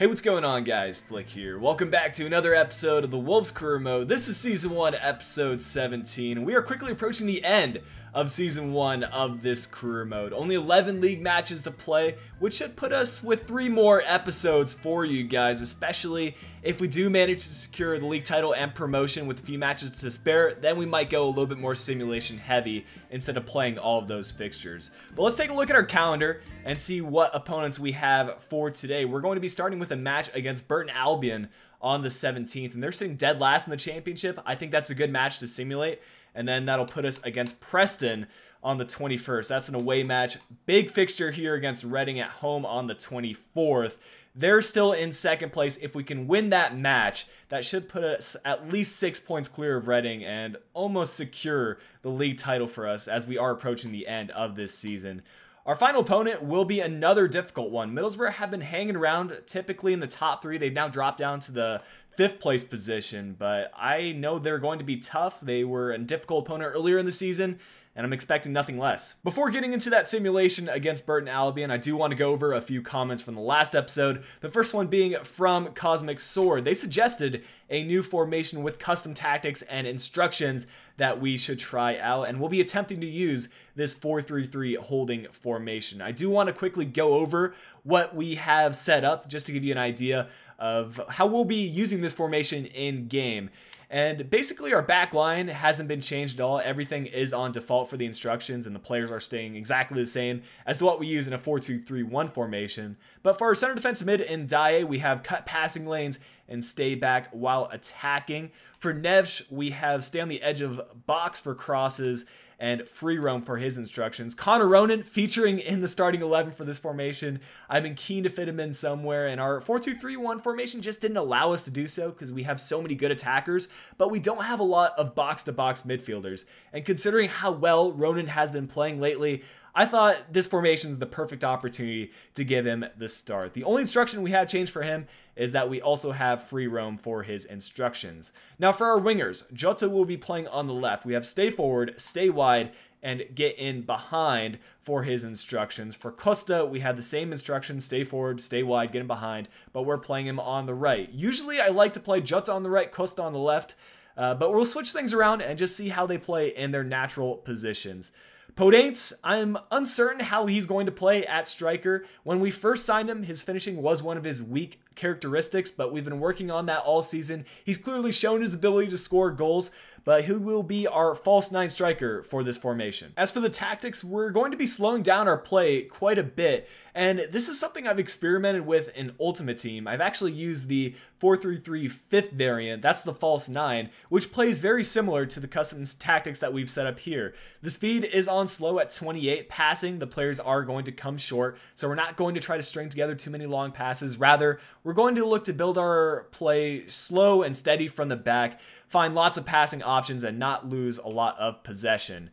Hey, what's going on, guys? Flick here. Welcome back to another episode of the Wolves Career Mode. This is Season 1, Episode 17. We are quickly approaching the end of Season 1 of this career mode. Only 11 league matches to play, which should put us with 3 more episodes for you guys, especially if we do manage to secure the league title and promotion with a few matches to spare. Then we might go a little bit more simulation heavy instead of playing all of those fixtures. But let's take a look at our calendar and see what opponents we have for today. We're going to be starting with a match against Burton Albion on the 17th, and they're sitting dead last in the championship. I think that's a good match to simulate, and then that'll put us against Preston on the 21st. That's an away match. Big fixture here against Reading at home on the 24th. They're still in second place. If we can win that match, that should put us at least 6 points clear of Reading and almost secure the league title for us as we are approaching the end of this season. Our final opponent will be another difficult one. Middlesbrough have been hanging around typically in the top 3. They've now dropped down to the 5th place position, but I know they're going to be tough. They were a difficult opponent earlier in the season, and I'm expecting nothing less. Before getting into that simulation against Burton Albion, I do want to go over a few comments from the last episode. The first one being from Cosmic Sword. They suggested a new formation with custom tactics and instructions that we should try out, and we'll be attempting to use this 4-3-3 holding formation. I do want to quickly go over what we have set up just to give you an idea of how we'll be using this formation in game. And basically our back line hasn't been changed at all. Everything is on default for the instructions, and the players are staying exactly the same as to what we use in a 4-2-3-1 formation. But for our center defense mid in Daye, we have cut passing lanes and stay back while attacking. For Nevsh, we have stay on the edge of box for crosses and free roam for his instructions. Connor Ronan featuring in the starting 11 for this formation. I've been keen to fit him in somewhere, and our 4-2-3-1 formation just didn't allow us to do so because we have so many good attackers, but we don't have a lot of box-to-box midfielders. And considering how well Ronan has been playing lately, I thought this formation is the perfect opportunity to give him the start. The only instruction we have changed for him is that we also have free roam for his instructions. Now for our wingers, Jota will be playing on the left. We have stay forward, stay wide, and get in behind for his instructions. For Costa, we have the same instructions, stay forward, stay wide, get in behind, but we're playing him on the right. Usually I like to play Jota on the right, Costa on the left, but we'll switch things around and just see how they play in their natural positions. Podence, I'm uncertain how he's going to play at striker. When we first signed him, his finishing was one of his weak characteristics, but we've been working on that all season. He's clearly shown his ability to score goals, but he will be our false 9 striker for this formation. As for the tactics, we're going to be slowing down our play quite a bit, and this is something I've experimented with in Ultimate Team. I've actually used the 4-3-3 5th variant, that's the false 9, which plays very similar to the custom tactics that we've set up here. The speed is on slow at 28, passing, the players are going to come short, so we're not going to try to string together too many long passes. Rather, we're going to look to build our play slow and steady from the back, find lots of passing options, and not lose a lot of possession.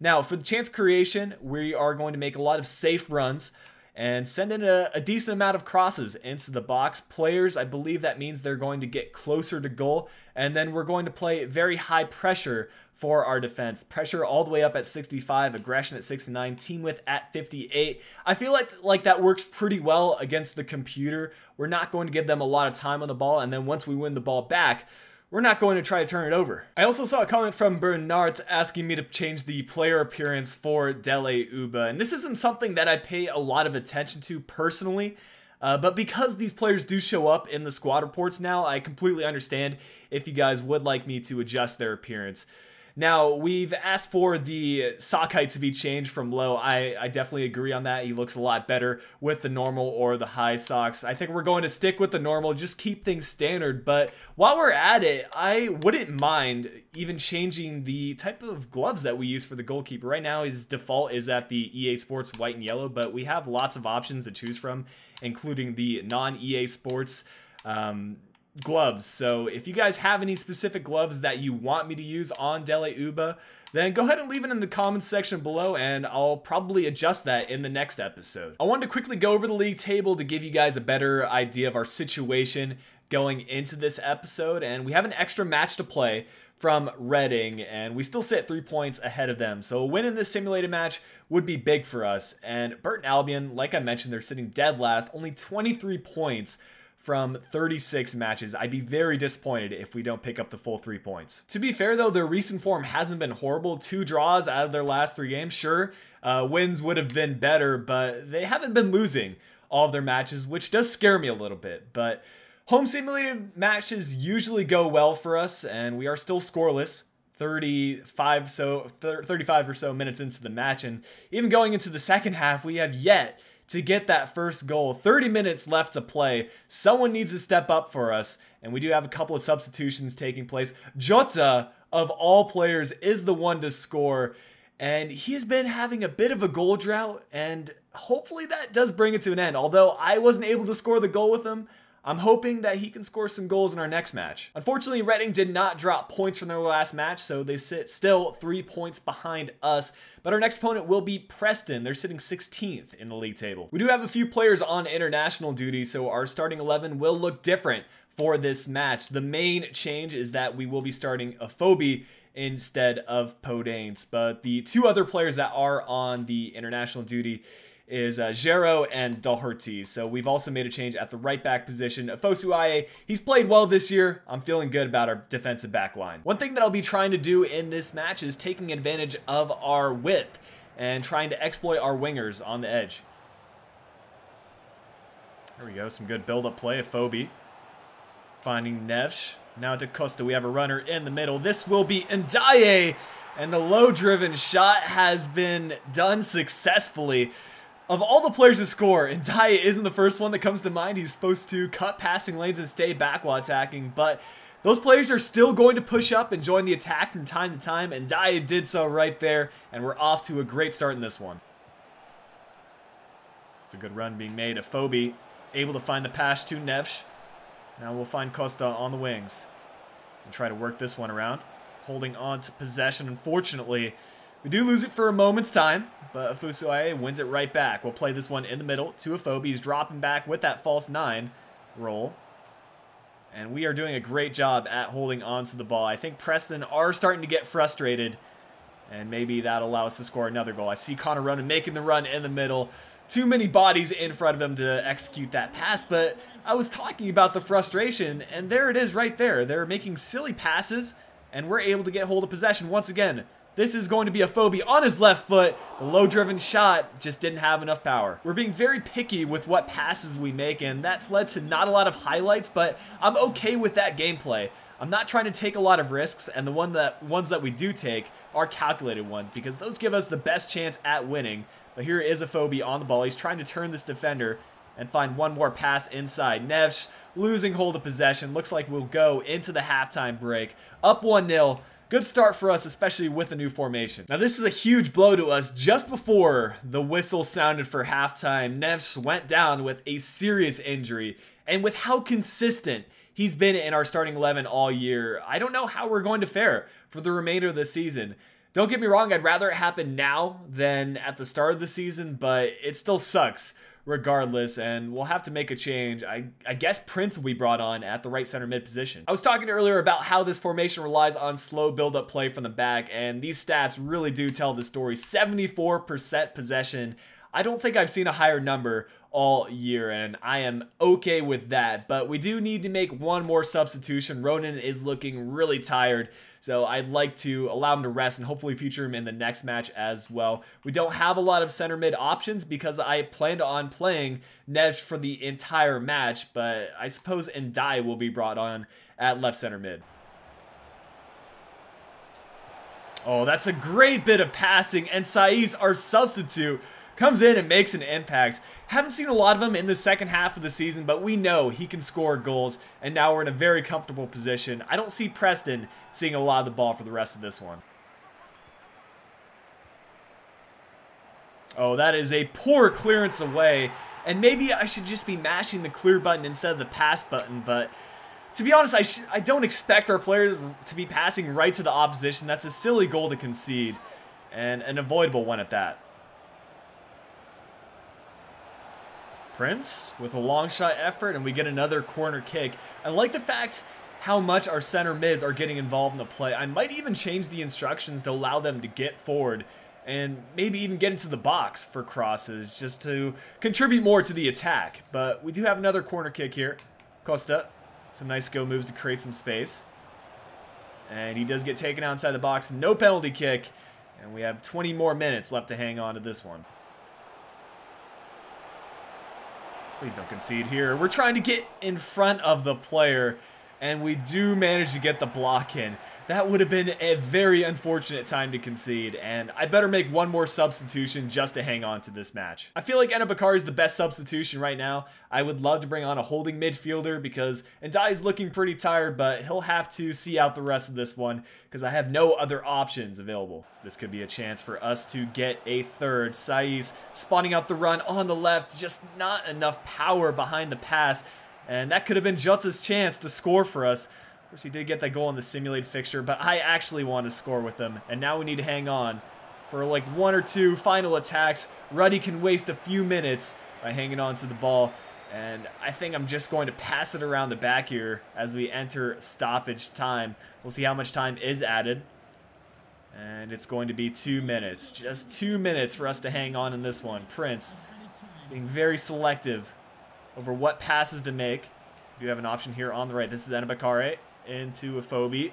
Now, for the chance creation, we are going to make a lot of safe runs and send in a decent amount of crosses into the box. Players, I believe that means they're going to get closer to goal, and then we're going to play very high pressure for our defense. Pressure all the way up at 65, aggression at 69, team width at 58. I feel like that works pretty well against the computer. We're not going to give them a lot of time on the ball, and then once we win the ball back, we're not going to try to turn it over. I also saw a comment from Bernard asking me to change the player appearance for Dele Uba, and this isn't something that I pay a lot of attention to personally, but because these players do show up in the squad reports now, I completely understand if you guys would like me to adjust their appearance. Now, we've asked for the sock height to be changed from low. I definitely agree on that. He looks a lot better with the normal or the high socks. I think we're going to stick with the normal, just keep things standard. But while we're at it, I wouldn't mind even changing the type of gloves that we use for the goalkeeper. Right now, his default is at the EA Sports white and yellow, but we have lots of options to choose from, including the non-EA Sports gloves. So if you guys have any specific gloves that you want me to use on Dele Uba, then go ahead and leave it in the comments section below, and I'll probably adjust that in the next episode. I wanted to quickly go over the league table to give you guys a better idea of our situation going into this episode, and we have an extra match to play from Reading, and we still sit 3 points ahead of them. So a win in this simulated match would be big for us. And Burton Albion, like I mentioned, they're sitting dead last, only 23 points from 36 matches. I'd be very disappointed if we don't pick up the full 3 points. To be fair though, their recent form hasn't been horrible. 2 draws out of their last 3 games. Sure, wins would have been better, but they haven't been losing all of their matches, which does scare me a little bit. But home simulated matches usually go well for us, and we are still scoreless. 35 or so minutes into the match, and even going into the second half, we have yet to get that first goal. 30 minutes left to play. Someone needs to step up for us, and we do have a couple of substitutions taking place. Jota, of all players, is the one to score, and he's been having a bit of a goal drought, and hopefully that does bring it to an end. Although I wasn't able to score the goal with him, I'm hoping that he can score some goals in our next match. Unfortunately, Reading did not drop points from their last match, so they sit still 3 points behind us. But our next opponent will be Preston. They're sitting 16th in the league table. We do have a few players on international duty, so our starting 11 will look different for this match. The main change is that we will be starting Afobe instead of Podanes. But the 2 other players that are on the international duty is Gero and Doherty. So we've also made a change at the right back position. Fosuaye, he's played well this year. I'm feeling good about our defensive back line. One thing that I'll be trying to do in this match is taking advantage of our width and trying to exploit our wingers on the edge. There we go, some good build-up play. Afobe finding Nevsh. Now to Costa, we have a runner in the middle. This will be Ndiaye, and the low-driven shot has been done successfully. Of all the players to score, Ndiaye isn't the first one that comes to mind. He's supposed to cut passing lanes and stay back while attacking, but those players are still going to push up and join the attack from time to time, and Ndiaye did so right there, and we're off to a great start in this one. It's a good run being made. Afobe able to find the pass to Nevsh. Now we'll find Costa on the wings and try to work this one around. Holding on to possession, unfortunately. We do lose it for a moment's time, but Fosuaye wins it right back. We'll play this one in the middle to Afobe. He's dropping back with that false 9 roll. And we are doing a great job at holding on to the ball. I think Preston are starting to get frustrated, and maybe that'll allow us to score another goal. I see Connor Ronan making the run in the middle. Too many bodies in front of him to execute that pass, but I was talking about the frustration, and there it is right there. They're making silly passes, and we're able to get hold of possession once again. This is going to be Afobe on his left foot. The low-driven shot just didn't have enough power. We're being very picky with what passes we make, and that's led to not a lot of highlights, but I'm okay with that gameplay. I'm not trying to take a lot of risks, and the ones that we do take are calculated ones, because those give us the best chance at winning. But here is Afobe on the ball. He's trying to turn this defender and find one more pass inside. Nevsh losing hold of possession. Looks like we'll go into the halftime break. Up 1-0. Good start for us, especially with the new formation. Now this is a huge blow to us. Just before the whistle sounded for halftime, Nevsh went down with a serious injury. And with how consistent he's been in our starting 11 all year, I don't know how we're going to fare for the remainder of the season. Don't get me wrong, I'd rather it happen now than at the start of the season, but it still sucks regardless, and we'll have to make a change. I guess Prince will be brought on at the right center mid position. I was talking earlier about how this formation relies on slow build-up play from the back, and these stats really do tell the story. 74% possession. I don't think I've seen a higher number all year, and I am okay with that, but we do need to make one more substitution. Ronan is looking really tired, so I'd like to allow him to rest and hopefully feature him in the next match as well. We don't have a lot of center mid options because I planned on playing Nevsh for the entire match, but I suppose Ndiaye will be brought on at left center mid. Oh, that's a great bit of passing, and Saiz, our substitute, comes in and makes an impact. Haven't seen a lot of him in the second half of the season, but we know he can score goals, and now we're in a very comfortable position. I don't see Preston seeing a lot of the ball for the rest of this one. Oh, that is a poor clearance away, and maybe I should just be mashing the clear button instead of the pass button, but to be honest, I don't expect our players to be passing right to the opposition. That's a silly goal to concede, and an avoidable one at that. Prince with a long shot effort, and we get another corner kick. I like the fact how much our center mids are getting involved in the play. I might even change the instructions to allow them to get forward and maybe even get into the box for crosses just to contribute more to the attack. But we do have another corner kick here. Costa. Some nice skill moves to create some space. And he does get taken outside the box. No penalty kick. And we have 20 more minutes left to hang on to this one. Please don't concede here. We're trying to get in front of the player, and we do manage to get the block in. That would have been a very unfortunate time to concede, and I better make one more substitution just to hang on to this match. I feel like Bakari is the best substitution right now. I would love to bring on a holding midfielder because Ndai is looking pretty tired, but he'll have to see out the rest of this one because I have no other options available. This could be a chance for us to get a third. Saiz spawning out the run on the left, just not enough power behind the pass, and that could have been Jota's chance to score for us. Of course, he did get that goal in the simulated fixture, but I actually want to score with him, and now we need to hang on for like one or two final attacks. Ruddy can waste a few minutes by hanging on to the ball, and I think I'm just going to pass it around the back here as we enter stoppage time. We'll see how much time is added, and it's going to be 2 minutes. Just 2 minutes for us to hang on in this one. Prince being very selective over what passes to make. We do have an option here on the right. This is Bakari into a Phobie.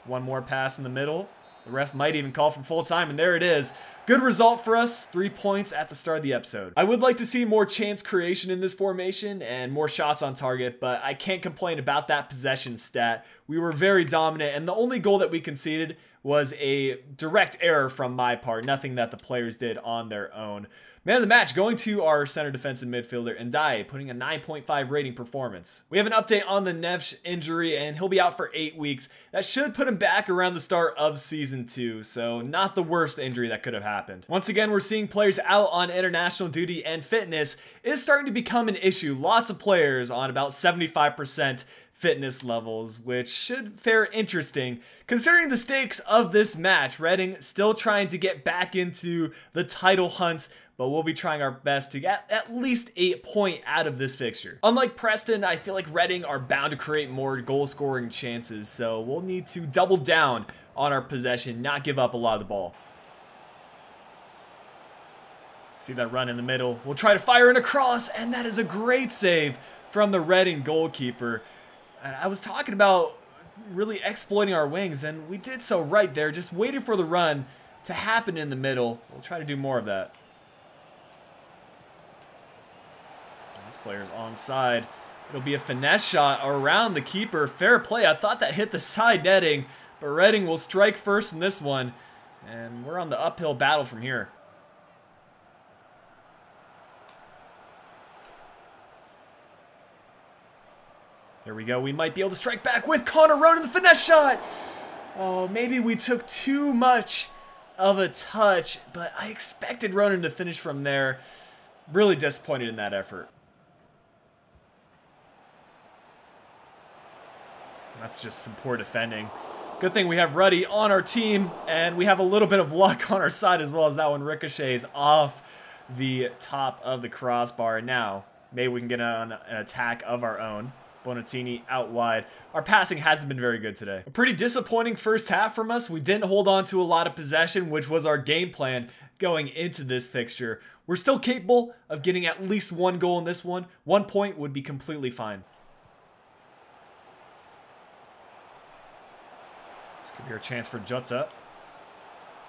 One more pass in the middle. The ref might even call for full time, and there it is. Good result for us. 3 points at the start of the episode. I would like to see more chance creation in this formation and more shots on target, but I can't complain about that possession stat. We were very dominant, and the only goal that we conceded was a direct error from my part, nothing that the players did on their own. Man of the match going to our center defensive midfielder, Ndai, putting a 9.5 rating performance. We have an update on the Neves injury, and he'll be out for 8 weeks. That should put him back around the start of Season 2, so not the worst injury that could have happened. Once again, we're seeing players out on international duty, and fitness is starting to become an issue. Lots of players on about 75% fitness levels, which should fare interesting considering the stakes of this match. Reading still trying to get back into the title hunt, but we'll be trying our best to get at least 8 points out of this fixture. Unlike Preston, I feel like Reading are bound to create more goal scoring chances, so we'll need to double down on our possession, not give up a lot of the ball. See that run in the middle. We'll try to fire in a cross, and that is a great save from the Reading goalkeeper. I was talking about really exploiting our wings, and we did so right there, just waiting for the run to happen in the middle. We'll try to do more of that. This player's onside. It'll be a finesse shot around the keeper. Fair play. I thought that hit the side netting, but Reading will strike first in this one, and we're on the uphill battle from here. There we go. We might be able to strike back with Connor Ronan, the finesse shot. Oh, maybe we took too much of a touch, but I expected Ronan to finish from there. Really disappointed in that effort. That's just some poor defending. Good thing we have Ruddy on our team, and we have a little bit of luck on our side as well, as that one ricochets off the top of the crossbar. And now, maybe we can get on an attack of our own. Bonatini out wide. Our passing hasn't been very good today. A pretty disappointing first half from us. We didn't hold on to a lot of possession, which was our game plan going into this fixture. We're still capable of getting at least 1 goal in this one. 1 point would be completely fine. This could be our chance for Jota.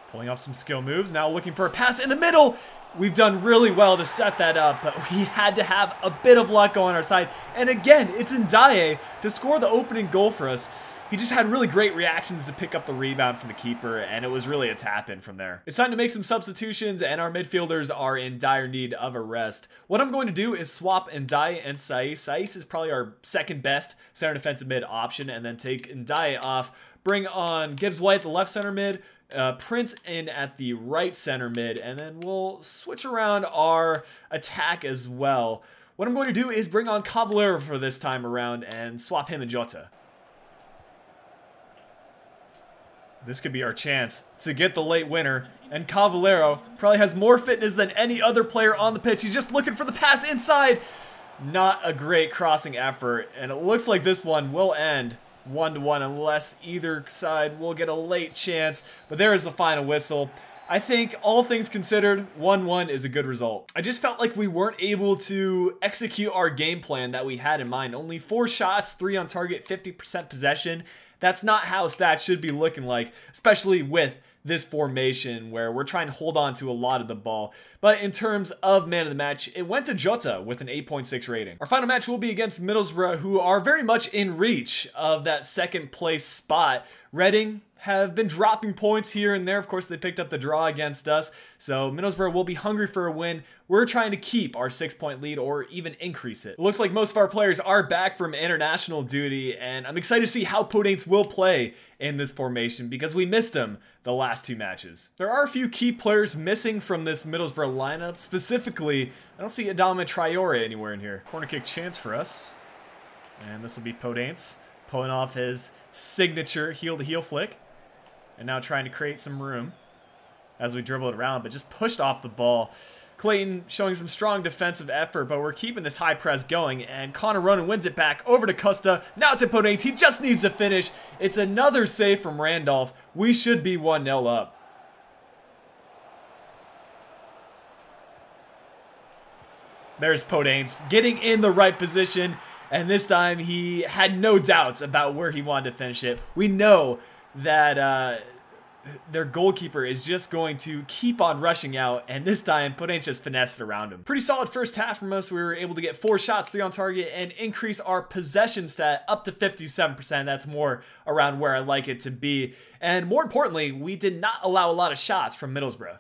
Pulling off some skill moves. Now looking for a pass in the middle. We've done really well to set that up, but we had to have a bit of luck on our side. And again, it's Ndaye to score the opening goal for us. He just had really great reactions to pick up the rebound from the keeper, and it was really a tap-in from there. It's time to make some substitutions, and our midfielders are in dire need of a rest. What I'm going to do is swap Ndaye and Saiz. Saiz is probably our second best center defensive mid option, and then take Ndaye off. Bring on Gibbs-White at the left center mid, Prince in at the right center mid, and then we'll switch around our attack as well. What I'm going to do is bring on Cavallero for this time around and swap him and Jota. This could be our chance to get the late winner, and Cavallero probably has more fitness than any other player on the pitch. He's just looking for the pass inside. Not a great crossing effort, and it looks like this one will end 1-1 unless either side will get a late chance. But there is the final whistle. I think all things considered, 1-1 is a good result. I just felt like we weren't able to execute our game plan that we had in mind. Only 4 shots, 3 on target, 50% possession. That's not how stats should be looking like, especially with this formation where we're trying to hold on to a lot of the ball. But in terms of man of the match, it went to Jota with an 8.6 rating. Our final match will be against Middlesbrough, who are very much in reach of that second place spot. Reading have been dropping points here and there. Of course, they picked up the draw against us, so Middlesbrough will be hungry for a win. We're trying to keep our 6-point lead or even increase it. It looks like most of our players are back from international duty, and I'm excited to see how Podence will play in this formation because we missed him the last 2 matches. There are a few key players missing from this Middlesbrough lineup. Specifically, I don't see Adama Traore anywhere in here. Corner kick chance for us, and this will be Podence pulling off his signature heel-to-heel flick. And now trying to create some room as we dribble it around, but just pushed off the ball. Clayton showing some strong defensive effort, but we're keeping this high press going, and Connor Ronan wins it back over to Costa. Now to Podence. He just needs to finish. It's another save from Randolph. We should be 1-0 up. There's Podence getting in the right position, and this time he had no doubts about where he wanted to finish it. We know that their goalkeeper is just going to keep on rushing out, and this time Podence just finessed it around him. Pretty solid first half from us. We were able to get 4 shots, 3 on target, and increase our possession stat up to 57%. That's more around where I like it to be. And more importantly, we did not allow a lot of shots from Middlesbrough.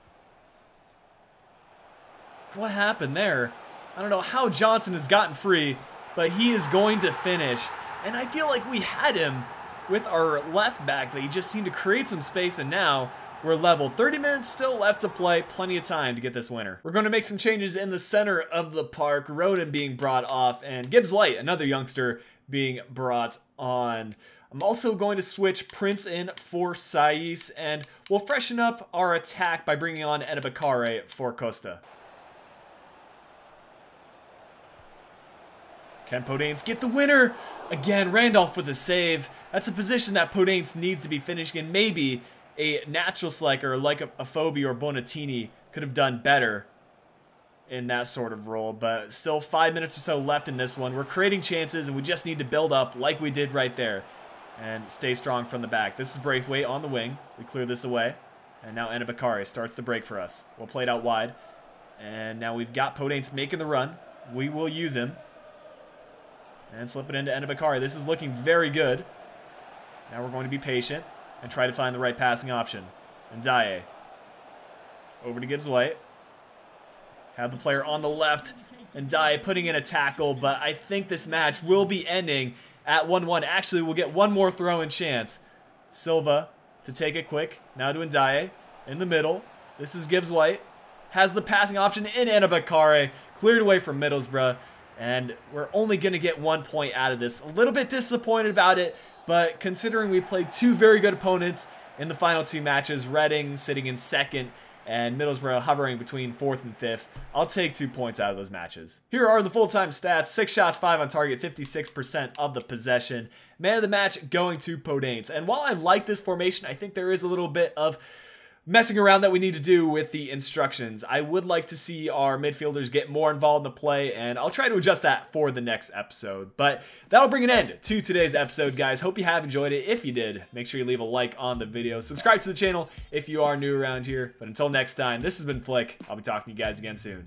What happened there? I don't know how Johnson has gotten free, but he is going to finish. And I feel like we had him with our left back, but he just seemed to create some space, and now we're level. 30 minutes still left to play. Plenty of time to get this winner. We're going to make some changes in the center of the park. Roden being brought off, and Gibbs White, another youngster, being brought on. I'm also going to switch Prince in for Saiz, and we'll freshen up our attack by bringing on Edebakare for Costa. Can Podence get the winner? Again, Randolph with a save. That's a position that Podence needs to be finishing in. Maybe a natural striker like a Phobie or Bonatini could have done better in that sort of role. But still 5 minutes or so left in this one. We're creating chances, and we just need to build up like we did right there and stay strong from the back. This is Braithwaite on the wing. We clear this away. And now Edebakare starts the break for us. We'll play it out wide. And now we've got Podence making the run. We will use him. And slip it into Edebakare. This is looking very good. Now we're going to be patient and try to find the right passing option. Ndiaye. Over to Gibbs White. Have the player on the left. Ndiaye putting in a tackle, but I think this match will be ending at 1-1. Actually, we'll get one more throw-in chance. Silva to take it quick. Now to Ndiaye. In the middle. This is Gibbs White. Has the passing option in Edebakare. Cleared away from Middlesbrough. And we're only going to get 1 point out of this. A little bit disappointed about it, but considering we played 2 very good opponents in the final 2 matches, Reading sitting in 2nd and Middlesbrough hovering between 4th and 5th, I'll take 2 points out of those matches. Here are the full-time stats. 6 shots, 5 on target, 56% of the possession. Man of the match going to Podence. And while I like this formation, I think there is a little bit of messing around that we need to do with the instructions. I would like to see our midfielders get more involved in the play, and I'll try to adjust that for the next episode. But that'll bring an end to today's episode, guys. Hope you have enjoyed it. If you did, make sure you leave a like on the video. Subscribe to the channel if you are new around here. But until next time, this has been Flick. I'll be talking to you guys again soon.